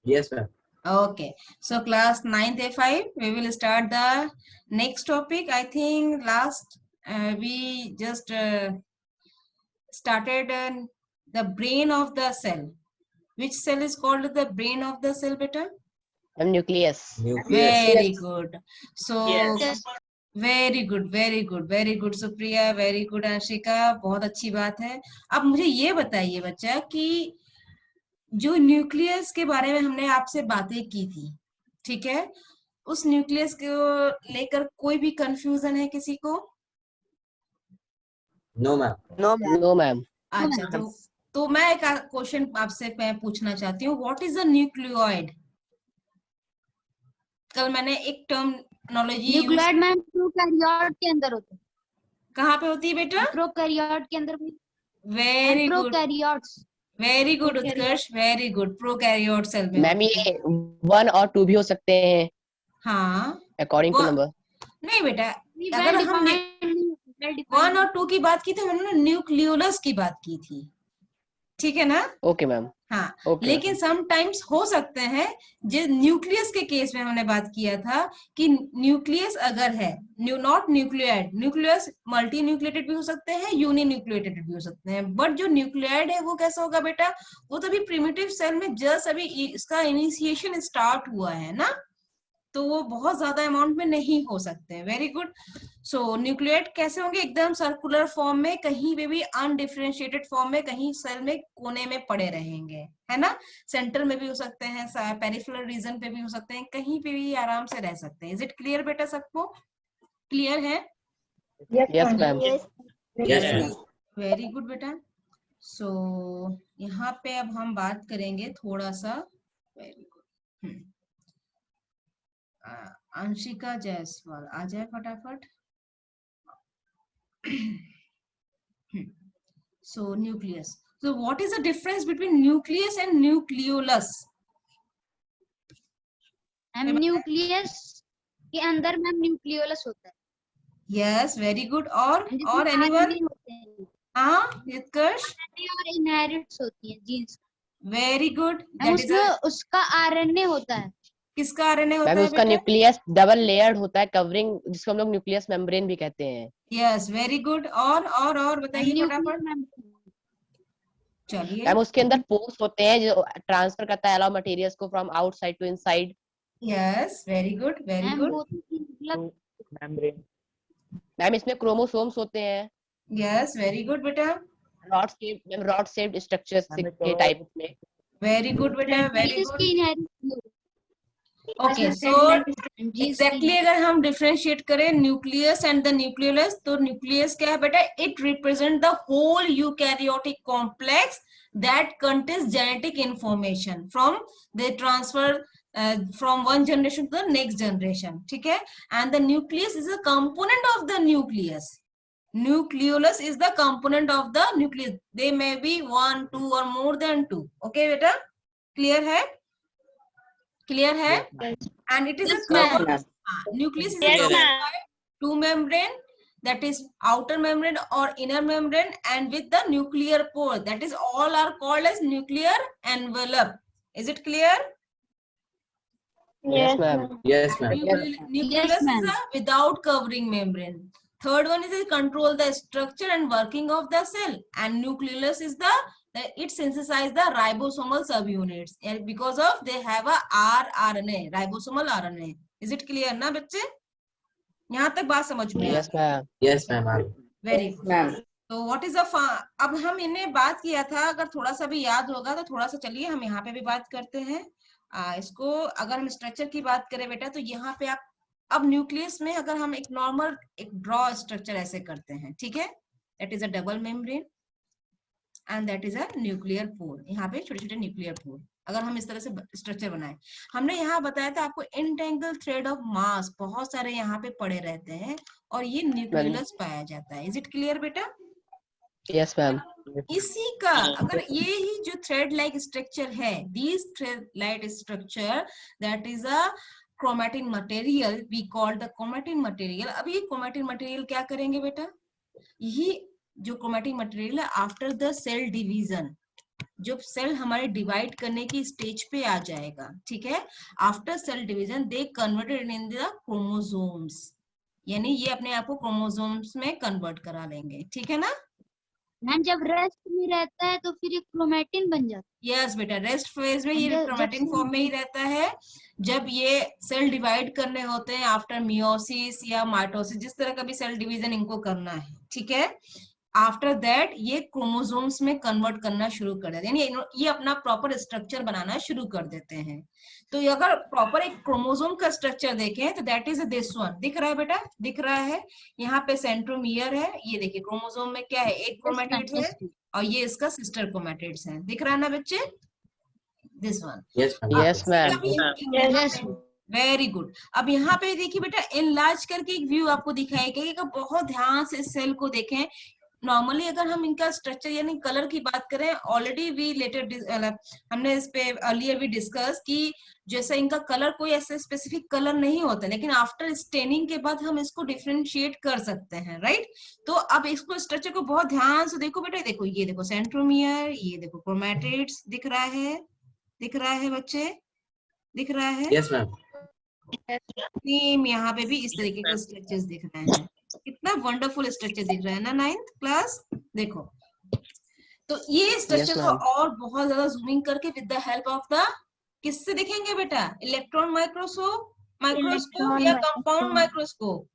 Yes, ma'am. Okay, so class 9th A5, we will start the next topic. I think last we just started the brain of the cell. Which cell is called the brain of the cell, beta? Nucleus. Nucleus. Very good. So Yes. Very good, very good, very good Supriya, very good Ashika, बहुत अच्छी बात है। अब मुझे ये बताइए बच्चा कि जो न्यूक्लियस के बारे में हमने आपसे बातें की थी, ठीक है, उस न्यूक्लियस को लेकर कोई भी कंफ्यूजन है किसी को? No, ma'am. No, ma'am. अच्छा, तो मैं एक क्वेश्चन आपसे मैं पूछना चाहती हूँ, व्हाट इज अ न्यूक्लियोइड? कल मैंने एक terminology use, nucleoid ma'am prokaryote के अंदर होते हैं। कहाँ पे होती है बेटा? प्रोकैरियोट के अंदर। Very good, prokaryotes. Very good Utkarsh, very good, prokaryote cell में मैम होती है। ये 1 और 2 भी हो सकते हैं हाँ, अकॉर्डिंग टू नंबर। नहीं बेटा, अगर हम 1 और 2 की बात की तो हमने न्यूक्लियोलस की बात की थी, ठीक है ना? Okay ma'am. हाँ, ओके। लेकिन समटाइम्स हो सकते हैं, जो न्यूक्लियस के केस में हमने बात किया था कि न्यूक्लियस अगर है, not nucleoid, nucleus multi nucleated भी हो सकते हैं, यूनि न्यूक्लिएटेड भी हो सकते हैं, बट जो न्यूक्लियोइड है वो कैसा होगा बेटा? वो तो अभी प्रिमिटिव सेल में जस्ट अभी इसका इनिशिएशन स्टार्ट हुआ है ना, तो वो बहुत ज्यादा अमाउंट में नहीं हो सकते हैं। Very good. सो न्यूक्लियोइड कैसे होंगे? एकदम सर्कुलर फॉर्म में, कहीं पे भी अनडिफरेंशिएटेड फॉर्म में, कहीं सेल में कोने में पड़े रहेंगे, है ना? सेंटर में भी हो सकते हैं, पेरिफेरल रीजन पे भी हो सकते हैं, कहीं पे भी आराम से रह सकते हैं। इज इट क्लियर बेटा? सबको क्लियर है? Yes ma'am. Yes, ma'am. Very good बेटा। सो यहाँ पे अब हम बात करेंगे थोड़ा सा, वेरी गुड, अंशिका जायसवाल आ जाए फटाफट। So nucleus. So what is the difference between nucleus and nucleolus? Nucleus के अंदर मैम न्यूक्लियोलस होता है। Yes, very good. और जिसमें anyone? RNA होते हैं। हाँ, उत्कर्ष? RNA और इनहेरिट्स होती है जीन्स। Very good. मैम उसमें उसका आरएनए होता है। किसका आरएनए होता मैम है उसका बेटा? न्यूक्लियस डबल लेयर्ड होता है, कवरिंग, जिसको हम लोग न्यूक्लियस मेम्ब्रेन भी कहते हैं। Yes, very good. और बताइए फटाफट। चलिए। मैम उसके अंदर पोर्स होते हैं जो ट्रांसफर करता है अलाउ मटेरियल्स को from outside to inside. Yes, very good, very good. Ma'am इसमें क्रोमोसोम्स होते हैं। Yes, very good बेटा. रॉड शेप्ड स्ट्रक्चर्स के टाइप में। Very good बेटा, very good. Okay, so exactly अगर हम डिफरेंशिएट करें न्यूक्लियस एंड द न्यूक्लियोलस, तो न्यूक्लियस क्या है बेटा? It represent the whole eukaryotic complex that contains genetic information from the transfer from one generation to the next generation, ठीक है? And the nucleus is a component of the nucleus. Nucleolus is the component of the nucleus. They may be 1, 2 or more than 2. Okay बेटा, clear है? Clear है? And it is a covered, nucleus is a covered by two membrane, that is outer membrane or inner membrane, and with the nuclear pore, that is all are called as nuclear envelope. Is it clear? Yes ma'am. Yes, ma'am. Nucleus is a without covering membrane. Third one is to control the structure and working of the cell, and nucleolus is it synthesize the ribosomal subunits, and because of they have a rRNA, ribosomal RNA. Is it clear ना बच्चे? यहाँ तक बात समझ में? Yes ma'am. Yes, ma'am. Very good. तो what is the, अब हम इन्हें बात किया था, अगर थोड़ा सा भी याद होगा तो थोड़ा सा चलिए हम यहाँ पे भी बात करते हैं. इसको अगर हम स्ट्रक्चर की बात करें बेटा, तो यहाँ पे आप अब न्यूक्लियस में अगर हम एक नॉर्मल एक ड्रॉ स्ट्रक्चर ऐसे करते हैं, ठीक है? That is a double membrane and that is a nuclear pore. यहाँ पे छोटे छोटे न्यूक्लियर पोर, अगर हम इस तरह से स्ट्रक्चर बनाए. हमने यहाँ बताया था आपको इंटेंगल थ्रेड ऑफ मास बहुत सारे यहाँ पे पड़े रहते हैं और ये न्यूक्लियस पाया जाता है. इज इट क्लियर बेटा? Yes ma'am. इसी का अगर ये ही जो थ्रेड लाइक स्ट्रक्चर है, this thread like structure, that is a chromatin material, we call the chromatin material. अब ये क्रोमैटिन मटेरियल क्या करेंगे बेटा? यही जो क्रोमैटिन मटेरियल है आफ्टर द सेल डिवीजन, जब सेल हमारे डिवाइड करने की स्टेज पे आ जाएगा, ठीक है, after cell division they converted in the chromosomes, यानी ये अपने आप को क्रोमोसोम्स में कन्वर्ट करा लेंगे, ठीक है ना। मैम जब रेस्ट में रहता है तो फिर ये क्रोमैटिन बन जाता यस बेटा, रेस्ट फेज में है। ये जब क्रोमैटिन फॉर्म में ही रहता है। जब ये सेल डिवाइड करने होते हैं आफ्टर मियोसिस या माइटोसिस, जिस तरह का भी सेल डिवीजन इनको करना है, ठीक है, आफ्टर दैट ये क्रोमोसोम्स में कन्वर्ट करना शुरू कर देते हैं, यानी ये अपना प्रॉपर स्ट्रक्चर बनाना शुरू कर देते हैं। तो ये अगर प्रॉपर एक क्रोमोसोम का स्ट्रक्चर देखें तो दैट इज दिस वन, दिख रहा है बेटा, दिख रहा है, यहाँ पे सेंट्रोमियर है, ये देखिए क्रोमोसोम में क्या है, एक क्रोमैटिड्स है और ये इसका सिस्टर क्रोमैटिड्स है, दिख रहा है ना बच्चे, this one. Yes, ma'am. Yes, ma'am. Very good. अब यहाँ पे देखिए बेटा, इनलार्ज करके एक व्यू आपको दिखाई गई, बहुत ध्यान से इस सेल को देखें। नॉर्मली अगर हम इनका स्ट्रक्चर यानी कलर की बात करें, ऑलरेडी वी लेटर हमने इस पे अर्लियर भी डिस्कस कि जैसा इनका कलर कोई ऐसे स्पेसिफिक कलर नहीं होता, लेकिन आफ्टर स्टेनिंग के बाद हम इसको डिफरेंशिएट कर सकते हैं, राइट। तो अब इसको स्ट्रक्चर को बहुत ध्यान से देखो बेटा, देखो ये देखो सेंट्रोमियर, ये देखो क्रोमैटिड्स, दिख रहा है, दिख रहा है बच्चे, दिख रहा है। Yes, ma'am. सेम यहाँ पे भी इस तरीके के स्ट्रक्चर्स दिख रहे हैं, कितना वंडरफुल स्ट्रक्चर दिख रहा है ना 9th क्लास, देखो। तो ये स्ट्रक्चर को और बहुत ज्यादा जूमिंग करके with the help of the किससे देखेंगे बेटा, इलेक्ट्रॉन माइक्रोस्कोप या compound microscope,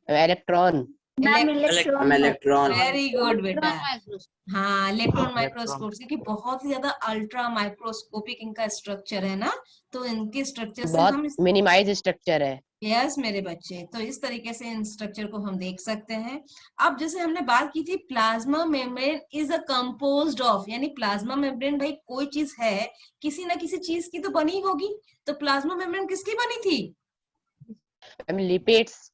electron, Electron. Very good बेटा, माइक्रोस्कोप। हाँ इलेक्ट्रॉन माइक्रोस्कोप, क्योंकि बहुत ही ज्यादा अल्ट्रा माइक्रोस्कोपिक इनका स्ट्रक्चर है ना, तो इनके स्ट्रक्चर से हम बहुत मिनिमाइज स्ट्रक्चर है। यस मेरे बच्चे, तो इस तरीके से इन स्ट्रक्चर को हम देख सकते हैं। अब जैसे हमने बात की थी plasma membrane is a composed of, यानी प्लाज्मा मेम्ब्रेन भाई कोई चीज है, किसी ना किसी चीज की तो बनी होगी, तो प्लाज्मा मेम्ब्रेन किसकी बनी थी, लिपिड्स,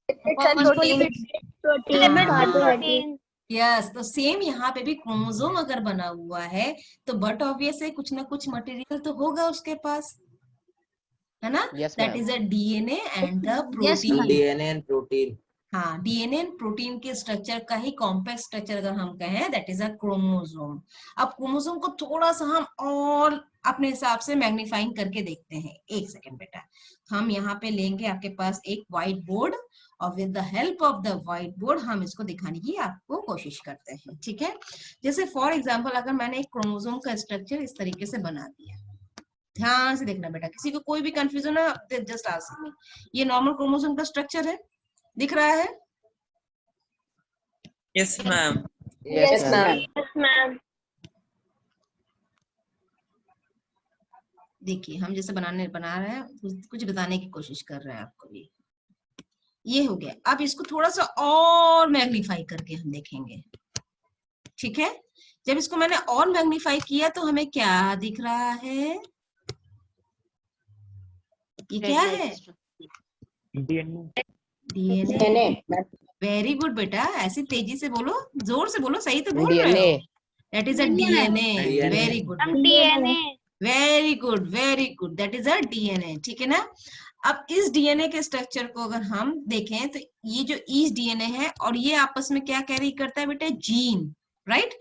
यस। तो सेम यहाँ पे भी क्रोमोसोम अगर बना हुआ है तो बट ऑब्वियस है कुछ ना कुछ मटेरियल तो होगा उसके पास, है ना, Yes, that ma'am. Is a DNA and the Yes, protein. ma'am. DNA and protein. हाँ, डीएनए एंड प्रोटीन के स्ट्रक्चर का ही कॉम्प्लेक्स स्ट्रक्चर अगर हम कहें दैट इज अ क्रोमोसोम। अब क्रोमोसोम को थोड़ा सा हम और अपने हिसाब से मैग्नीफाइंग करके देखते हैं, एक सेकंड बेटा, हम यहाँ पे लेंगे आपके पास एक व्हाइट बोर्ड और with the help of the white board हम इसको दिखाने की आपको कोशिश करते हैं, ठीक है। जैसे फॉर एग्जाम्पल अगर मैंने एक क्रोमोसोम का स्ट्रक्चर इस तरीके से बना दिया, ध्यान से देखना बेटा, किसी को कोई भी कंफ्यूजन है जस्ट आस्क मी, ये नॉर्मल क्रोमोसोम का स्ट्रक्चर है, दिख रहा है, Yes, ma'am. Yes, ma'am. देखिए हम जैसे बना रहे हैं कुछ बताने की कोशिश कर रहे हैं आपको भी, ये हो गया। अब इसको थोड़ा सा और मैग्नीफाई करके हम देखेंगे, ठीक है। जब इसको मैंने और मैग्नीफाई किया तो हमें क्या दिख रहा है, ये क्या है, डीएनए। वेरी गुड बेटा, ऐसी तेजी से बोलो, जोर से बोलो, सही तो बोल रहे हो, that is a DNA, very good, very good, very good, that is a DNA, ठीक है ना। अब इस डीएनए के स्ट्रक्चर को अगर हम देखें तो ये जो ईच डीएनए है और ये आपस में क्या कैरी करता है बेटा, जीन, राइट।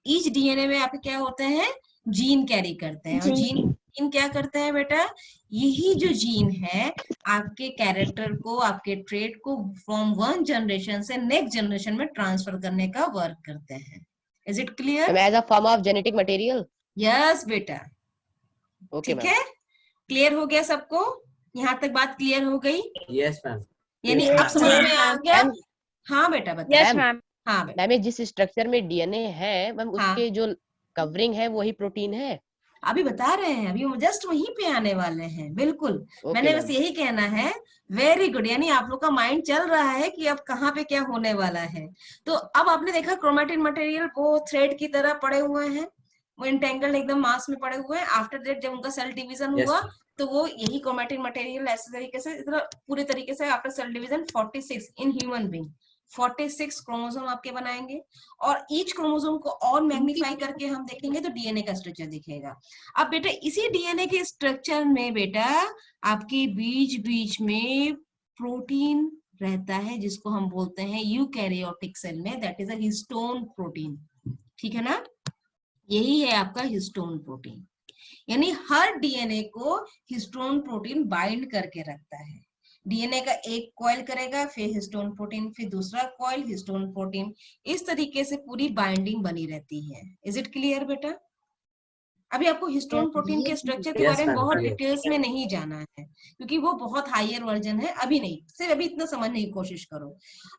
ईच डीएनए में आपके क्या होते हैं, जीन कैरी करते हैं, और जीन क्या करते हैं बेटा, यही जो जीन है आपके कैरेक्टर को, आपके ट्रेट को फ्रॉम वन जनरेशन से नेक्स्ट जनरेशन में ट्रांसफर करने का वर्क करते हैं। Is it clear? As a form of genetic material. Yes बेटा, ओके ठीक है, क्लियर हो गया सबको, यहाँ तक बात क्लियर हो गई, Yes, ma'am. यानी Yes, अब ma'am. समझ में आ गया। मैम, हाँ बेटा बताओ। मैम, हाँ बेटा, मैम जिस स्ट्रक्चर में डीएनए है मैम, हाँ। उसके जो कवरिंग है वही प्रोटीन है। अभी बता रहे हैं, अभी जस्ट वहीं पे आने वाले हैं, बिल्कुल। Okay, मैंने बस ma'am. यही कहना है, वेरी गुड, यानी आप लोग का माइंड चल रहा है कि अब कहाँ पे क्या होने वाला है। तो अब आपने देखा क्रोमैटिन मटेरियल वो थ्रेड की तरह पड़े हुए हैं, वो इंटेंगल्ड एकदम मास में पड़े हुए हैं। आफ्टर दैट जब उनका सेल डिवीजन Yes, हुआ ma'am. तो वो यही क्रोमैटिन मटेरियल ऐसे तरीके से इतना पूरे तरीके से after cell division 46 in human being 46 chromosome आपके बनाएंगे, और ईच क्रोमोसोम को और मैग्नीफाई करके हम देखेंगे तो डीएनए का स्ट्रक्चर दिखेगा। अब बेटा इसी डीएनए के स्ट्रक्चर में बेटा आपके बीच बीच में प्रोटीन रहता है, जिसको हम बोलते हैं यूकैरियोटिक सेल में that is a histone protein, ठीक है ना। यही है आपका हिस्टोन प्रोटीन। यानी हर डीएनए को हिस्टोन प्रोटीन बाइंड करके रखता है। डीएनए का एक कॉइल करेगा, फिर हिस्टोन प्रोटीन, फिर दूसरा कॉइल हिस्टोन प्रोटीन, इस तरीके से पूरी बाइंडिंग बनी रहती है। इज इट क्लियर बेटा? अभी आपको हिस्टोन प्रोटीन के स्ट्रक्चर के Yes, बारे में ma'am, बहुत clear. डिटेल्स में नहीं जाना है, क्योंकि वो बहुत हायर वर्जन है। अभी नहीं, सिर्फ अभी इतना समझने की कोशिश करो।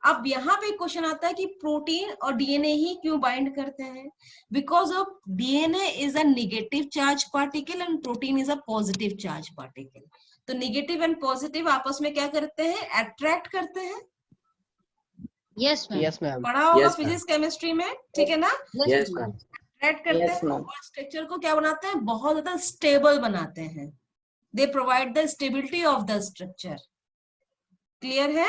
अब यहाँ पे क्वेश्चन आता है कि प्रोटीन और डीएनए ही क्यों बाइंड करते हैं? Because of DNA is a negative charge particle and protein is a positive charge particle. तो नेगेटिव एंड पॉजिटिव आपस में क्या करते हैं? अट्रैक्ट करते हैं। Yes ma'am. Yes ma'am. पढ़ा होगा Yes, ma'am. फिजिक्स केमिस्ट्री में, ठीक है ना? Yes, ma'am. अट्रैक्ट करते Yes, हैं ma'am. और स्ट्रक्चर को क्या बनाते हैं? बहुत ज्यादा स्टेबल बनाते हैं। They provide the stability of the structure. Clear है?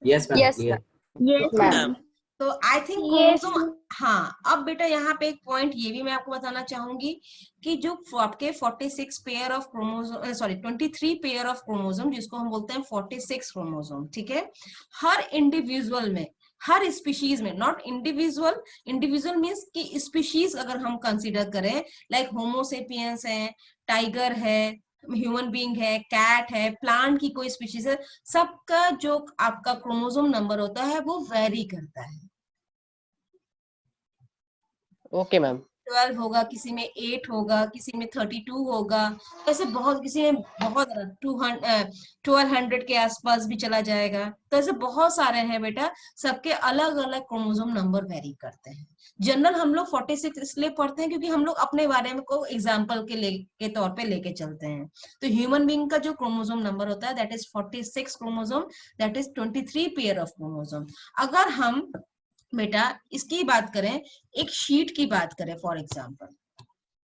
Yes, ma'am, Yes, clear. Yes, ma'am. तो आई थिंक Yes, क्रोमोसोम, हाँ। अब बेटा यहाँ पे एक पॉइंट ये भी मैं आपको बताना चाहूंगी कि जो आपके 46 pair of chromosome, sorry 23 pair of chromosome, जिसको हम बोलते हैं 46 क्रोमोसोम, ठीक है? हर इंडिविजुअल में, हर स्पीशीज में, नॉट इंडिविजुअल, इंडिविजुअल मीन्स कि स्पीशीज अगर हम कंसीडर करें, लाइक होमोसेपियंस है, टाइगर है, ह्यूमन बीइंग है, कैट है, प्लांट की कोई स्पीशीज है, सबका जो आपका क्रोमोसोम नंबर होता है वो वेरी करता है। Okay ma'am. 12 होगा, किसी में 8 होगा, किसी में 32 होगा, ऐसे बहुत, किसी में बहुत 1200 के आसपास भी चला जाएगा। तो ऐसे बहुत सारे हैं बेटा, सबके अलग अलग क्रोमोसोम नंबर वेरी करते हैं। जनरल हम लोग 46 इसलिए पढ़ते हैं क्योंकि हम लोग अपने बारे में को एग्जाम्पल के तौर पे लेके चलते हैं। तो ह्यूमन बीइंग का जो क्रोमोसोम नंबर होता है that is 46 chromosome, that is 23 pair of chromosome. अगर हम बेटा इसकी बात करें, एक शीट की बात करें, फॉर एग्जांपल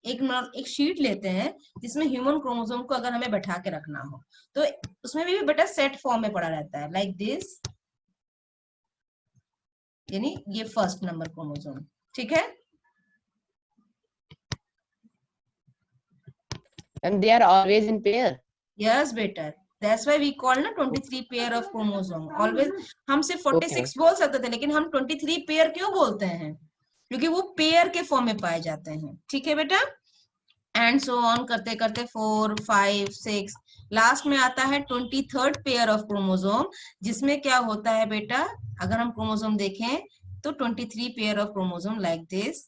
एक शीट लेते हैं जिसमें ह्यूमन क्रोमोसोम को अगर हमें बैठा के रखना हो, तो उसमें भी बेटा सेट फॉर्म में पड़ा रहता है, लाइक दिस, यानी ये फर्स्ट नंबर क्रोमोसोम, ठीक है? And they are always in pair. Yes बेटा, दैट्स व्हाई वी कॉल ना 23 पेयर ऑफ क्रोमोसोम। ऑलवेज हम सिर्फ Okay. 46 बोल सकते थे, लेकिन हम 23 पेयर क्यों बोलते हैं? क्योंकि वो पेयर के फॉर्म में पाए जाते हैं, ठीक है बेटा? एंड सो ऑन करते करते 4, 5, 6, लास्ट में आता है 23rd पेयर ऑफ क्रोमोसोम, जिसमें क्या होता है बेटा? अगर हम क्रोमोसोम देखें तो 23 pair of chromosome like this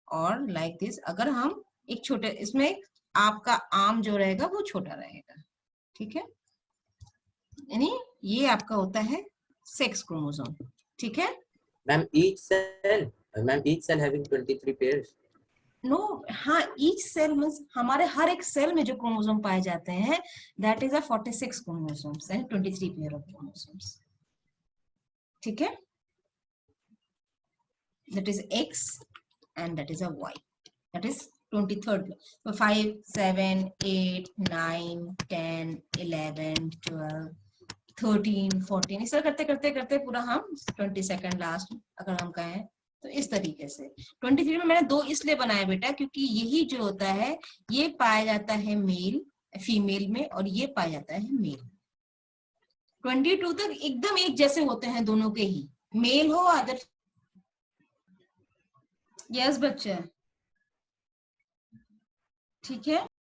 और लाइक दिस। अगर हम एक छोटे, इसमें आपका आर्म जो रहेगा वो छोटा रहेगा, ठीक है? यानी ये आपका होता है सेक्स क्रोमोसोम, ठीक है? Ma'am, each cell having 23 pairs. No, हाँ, ईच सेल मींस हमारे हर एक सेल में जो क्रोमोसोम पाए जाते हैं that is a 46 chromosomes and 23 pair of chromosomes, ठीक है? That is X and that is a Y, that is 23rd। तो 5, 7, 8, 9, 10, 11, 12, 13, 14, इस तरह करते करते करते पूरा हम 22nd लास्ट अगर हम कहें तो इस तरीके से। 23 में मैंने 2 इसलिए बनाया बेटा क्योंकि यही जो होता है ये पाया जाता है मेल फीमेल में और ये पाया जाता है मेल। 22 तक एकदम एक जैसे होते हैं दोनों के ही, मेल हो अदर। यस बच्चा, ठीक है?